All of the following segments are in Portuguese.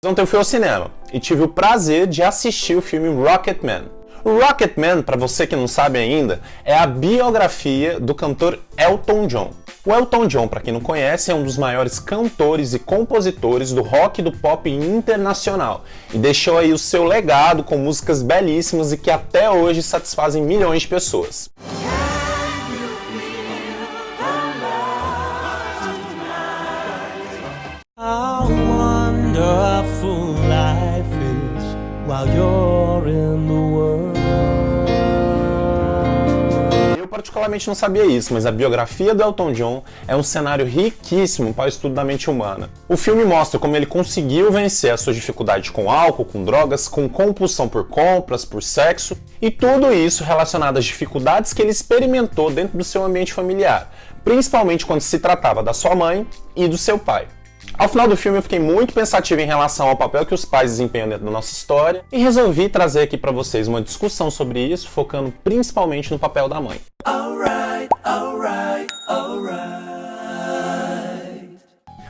Ontem eu fui ao cinema e tive o prazer de assistir o filme Rocketman. O Rocketman, para você que não sabe ainda, é a biografia do cantor Elton John. O Elton John, para quem não conhece, é um dos maiores cantores e compositores do rock e do pop internacional e deixou aí o seu legado com músicas belíssimas e que até hoje satisfazem milhões de pessoas. Wonderful life is while you're in the world. Eu particularmente não sabia isso, mas a biografia do Elton John é um cenário riquíssimo para o estudo da mente humana. O filme mostra como ele conseguiu vencer as suas dificuldades com álcool, com drogas, com compulsão por compras, por sexo, e tudo isso relacionado às dificuldades que ele experimentou dentro do seu ambiente familiar, principalmente quando se tratava da sua mãe e do seu pai. Ao final do filme eu fiquei muito pensativo em relação ao papel que os pais desempenham dentro da nossa história e resolvi trazer aqui para vocês uma discussão sobre isso, focando principalmente no papel da mãe.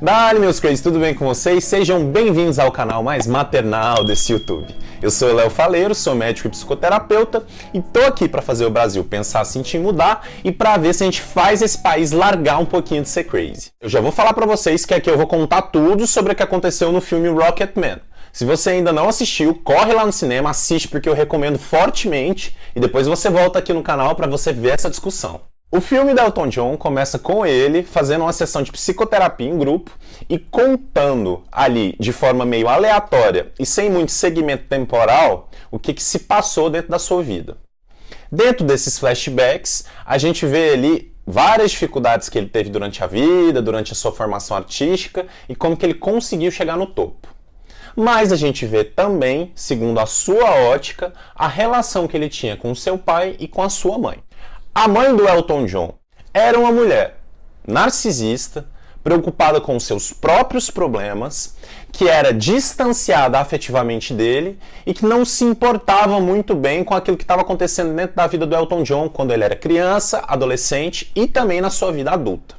Dali, meus crazy, tudo bem com vocês? Sejam bem-vindos ao canal mais maternal desse YouTube. Eu sou o Léo Faleiro, sou médico e psicoterapeuta e tô aqui para fazer o Brasil pensar, sentir, mudar e para ver se a gente faz esse país largar um pouquinho de ser crazy. Eu já vou falar para vocês que aqui eu vou contar tudo sobre o que aconteceu no filme Rocketman. Se você ainda não assistiu, corre lá no cinema, assiste porque eu recomendo fortemente e depois você volta aqui no canal para você ver essa discussão. O filme da Elton John começa com ele fazendo uma sessão de psicoterapia em grupo e contando ali de forma meio aleatória e sem muito segmento temporal o que se passou dentro da sua vida. Dentro desses flashbacks, a gente vê ali várias dificuldades que ele teve durante a vida, durante a sua formação artística e como que ele conseguiu chegar no topo. Mas a gente vê também, segundo a sua ótica, a relação que ele tinha com o seu pai e com a sua mãe. A mãe do Elton John era uma mulher narcisista, preocupada com seus próprios problemas, que era distanciada afetivamente dele e que não se importava muito bem com aquilo que estava acontecendo dentro da vida do Elton John quando ele era criança, adolescente e também na sua vida adulta.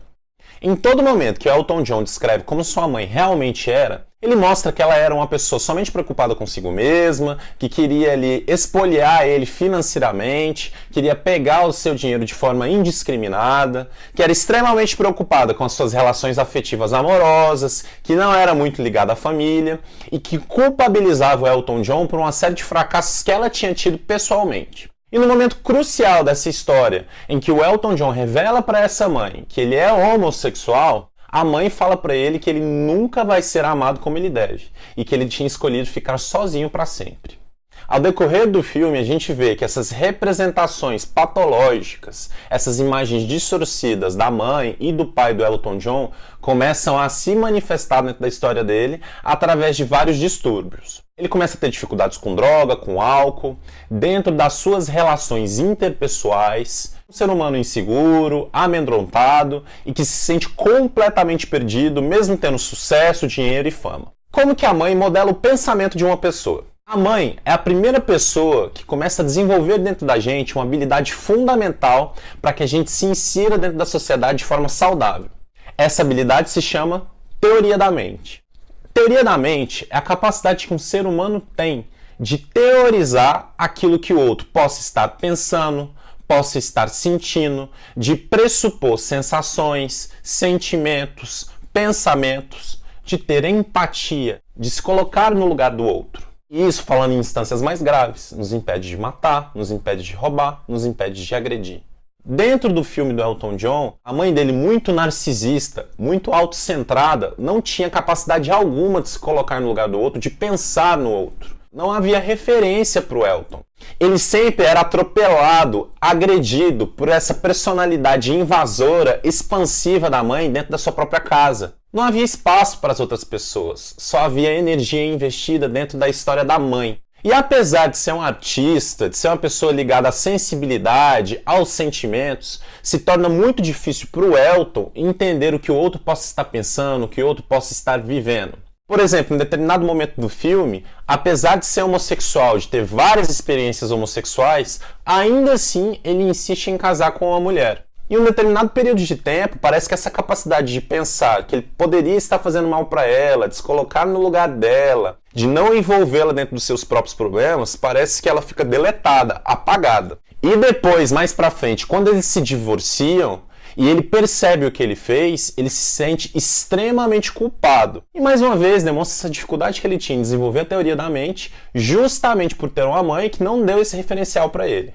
Em todo momento que o Elton John descreve como sua mãe realmente era, ele mostra que ela era uma pessoa somente preocupada consigo mesma, que queria ali espoliar ele financeiramente, queria pegar o seu dinheiro de forma indiscriminada, que era extremamente preocupada com as suas relações afetivas amorosas, que não era muito ligada à família e que culpabilizava o Elton John por uma série de fracassos que ela tinha tido pessoalmente. E no momento crucial dessa história, em que o Elton John revela para essa mãe que ele é homossexual, a mãe fala para ele que ele nunca vai ser amado como ele deve e que ele tinha escolhido ficar sozinho para sempre. Ao decorrer do filme, a gente vê que essas representações patológicas, essas imagens distorcidas da mãe e do pai do Elton John começam a se manifestar dentro da história dele através de vários distúrbios. Ele começa a ter dificuldades com droga, com álcool, dentro das suas relações interpessoais, um ser humano inseguro, amedrontado e que se sente completamente perdido, mesmo tendo sucesso, dinheiro e fama. Como que a mãe modela o pensamento de uma pessoa? A mãe é a primeira pessoa que começa a desenvolver dentro da gente uma habilidade fundamental para que a gente se insira dentro da sociedade de forma saudável. Essa habilidade se chama teoria da mente. Teoria da mente é a capacidade que um ser humano tem de teorizar aquilo que o outro possa estar pensando, possa estar sentindo, de pressupor sensações, sentimentos, pensamentos, de ter empatia, de se colocar no lugar do outro. E isso, falando em instâncias mais graves, nos impede de matar, nos impede de roubar, nos impede de agredir. Dentro do filme do Elton John, a mãe dele, muito narcisista, muito autocentrada, não tinha capacidade alguma de se colocar no lugar do outro, de pensar no outro. Não havia referência para o Elton. Ele sempre era atropelado, agredido por essa personalidade invasora, expansiva da mãe dentro da sua própria casa. Não havia espaço para as outras pessoas, só havia energia investida dentro da história da mãe. E apesar de ser um artista, de ser uma pessoa ligada à sensibilidade, aos sentimentos, se torna muito difícil para o Elton entender o que o outro possa estar pensando, o que o outro possa estar vivendo. Por exemplo, em determinado momento do filme, apesar de ser homossexual, de ter várias experiências homossexuais, ainda assim ele insiste em casar com uma mulher. Em um determinado período de tempo, parece que essa capacidade de pensar que ele poderia estar fazendo mal para ela, de se colocar no lugar dela, de não envolvê-la dentro dos seus próprios problemas, parece que ela fica deletada, apagada. E depois, mais pra frente, quando eles se divorciam e ele percebe o que ele fez, ele se sente extremamente culpado. E mais uma vez demonstra essa dificuldade que ele tinha em desenvolver a teoria da mente, justamente por ter uma mãe que não deu esse referencial para ele.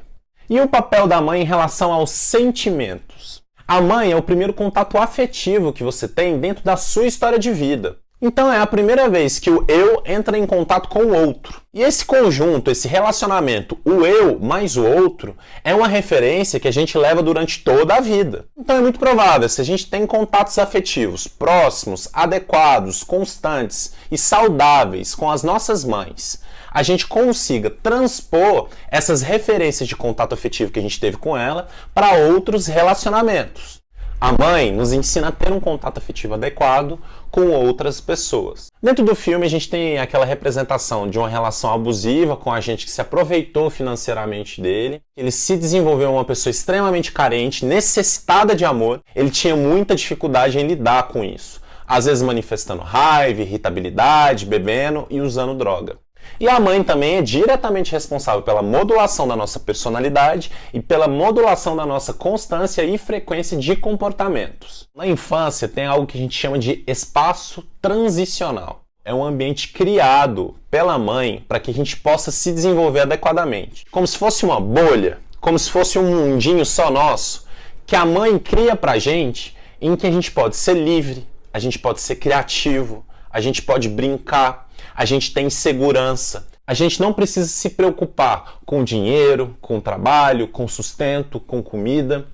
E o papel da mãe em relação aos sentimentos? A mãe é o primeiro contato afetivo que você tem dentro da sua história de vida. Então é a primeira vez que o eu entra em contato com o outro. E esse conjunto, esse relacionamento, o eu mais o outro, é uma referência que a gente leva durante toda a vida. Então é muito provável, se a gente tem contatos afetivos próximos, adequados, constantes e saudáveis com as nossas mães, a gente consiga transpor essas referências de contato afetivo que a gente teve com ela para outros relacionamentos. A mãe nos ensina a ter um contato afetivo adequado com outras pessoas. Dentro do filme a gente tem aquela representação de uma relação abusiva com a gente que se aproveitou financeiramente dele. Ele se desenvolveu uma pessoa extremamente carente, necessitada de amor. Ele tinha muita dificuldade em lidar com isso. Às vezes manifestando raiva, irritabilidade, bebendo e usando droga. E a mãe também é diretamente responsável pela modulação da nossa personalidade e pela modulação da nossa constância e frequência de comportamentos. Na infância tem algo que a gente chama de espaço transicional. É um ambiente criado pela mãe para que a gente possa se desenvolver adequadamente. Como se fosse uma bolha, como se fosse um mundinho só nosso, que a mãe cria pra gente, em que a gente pode ser livre, a gente pode ser criativo, a gente pode brincar, a gente tem segurança. A gente não precisa se preocupar com dinheiro, com trabalho, com sustento, com comida.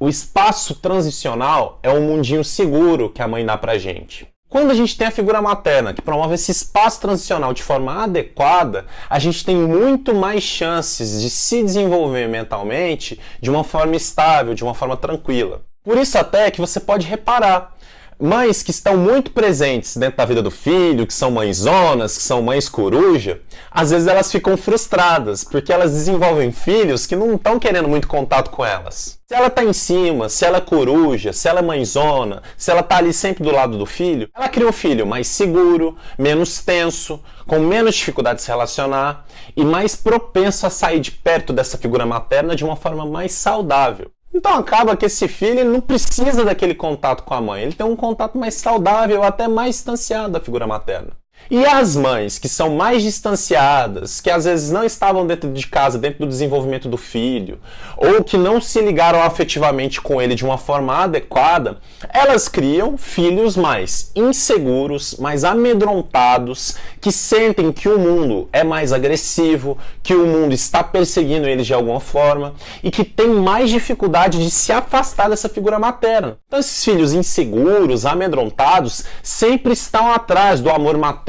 O espaço transicional é um mundinho seguro que a mãe dá pra gente. Quando a gente tem a figura materna que promove esse espaço transicional de forma adequada, a gente tem muito mais chances de se desenvolver mentalmente de uma forma estável, de uma forma tranquila. Por isso até que você pode reparar, mães que estão muito presentes dentro da vida do filho, que são mãezonas, que são mães coruja, às vezes elas ficam frustradas, porque elas desenvolvem filhos que não estão querendo muito contato com elas. Se ela está em cima, se ela é coruja, se ela é mãezona, se ela está ali sempre do lado do filho, ela cria um filho mais seguro, menos tenso, com menos dificuldade de se relacionar e mais propenso a sair de perto dessa figura materna de uma forma mais saudável. Então acaba que esse filho ele não precisa daquele contato com a mãe, ele tem um contato mais saudável, até mais distanciado da figura materna. E as mães que são mais distanciadas, que às vezes não estavam dentro de casa, dentro do desenvolvimento do filho, ou que não se ligaram afetivamente com ele de uma forma adequada, elas criam filhos mais inseguros, mais amedrontados, que sentem que o mundo é mais agressivo, que o mundo está perseguindo eles de alguma forma, e que têm mais dificuldade de se afastar dessa figura materna. Então esses filhos inseguros, amedrontados, sempre estão atrás do amor materno,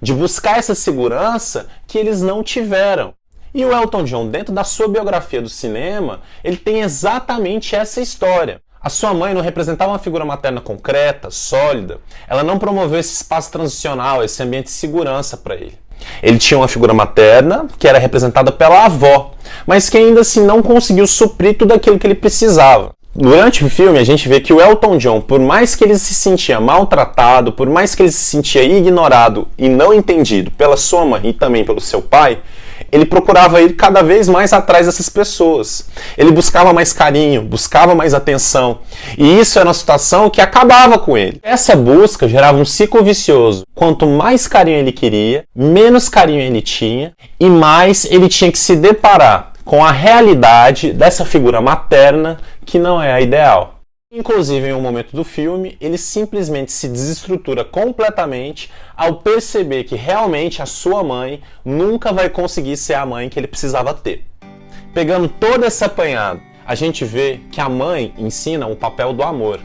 de buscar essa segurança que eles não tiveram. E o Elton John, dentro da sua biografia do cinema, ele tem exatamente essa história. A sua mãe não representava uma figura materna concreta, sólida. Ela não promoveu esse espaço transicional, esse ambiente de segurança para ele. Ele tinha uma figura materna que era representada pela avó, mas que ainda assim não conseguiu suprir tudo aquilo que ele precisava. Durante o filme a gente vê que o Elton John, por mais que ele se sentia maltratado, por mais que ele se sentia ignorado e não entendido pela sua mãe e também pelo seu pai, ele procurava ir cada vez mais atrás dessas pessoas. Ele buscava mais carinho, buscava mais atenção. E isso era uma situação que acabava com ele. Essa busca gerava um ciclo vicioso. Quanto mais carinho ele queria, menos carinho ele tinha e mais ele tinha que se deparar com a realidade dessa figura materna que não é a ideal. Inclusive, em um momento do filme, ele simplesmente se desestrutura completamente ao perceber que realmente a sua mãe nunca vai conseguir ser a mãe que ele precisava ter. Pegando todo esse apanhado, a gente vê que a mãe ensina o papel do amor.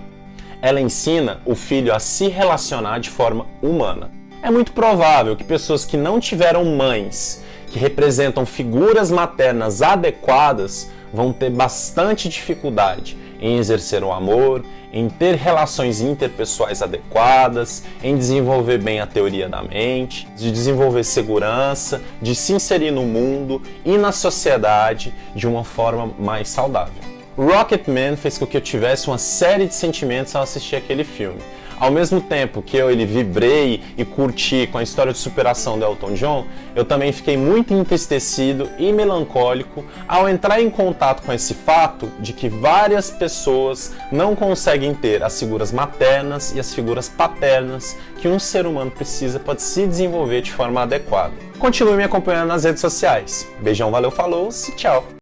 Ela ensina o filho a se relacionar de forma humana. É muito provável que pessoas que não tiveram mães, que representam figuras maternas adequadas, vão ter bastante dificuldade em exercer o amor, em ter relações interpessoais adequadas, em desenvolver bem a teoria da mente, de desenvolver segurança, de se inserir no mundo e na sociedade de uma forma mais saudável. Rocketman fez com que eu tivesse uma série de sentimentos ao assistir aquele filme. Ao mesmo tempo que eu vibrei e curti com a história de superação do Elton John, eu também fiquei muito entristecido e melancólico ao entrar em contato com esse fato de que várias pessoas não conseguem ter as figuras maternas e as figuras paternas que um ser humano precisa para se desenvolver de forma adequada. Continue me acompanhando nas redes sociais. Beijão, valeu, falou e tchau!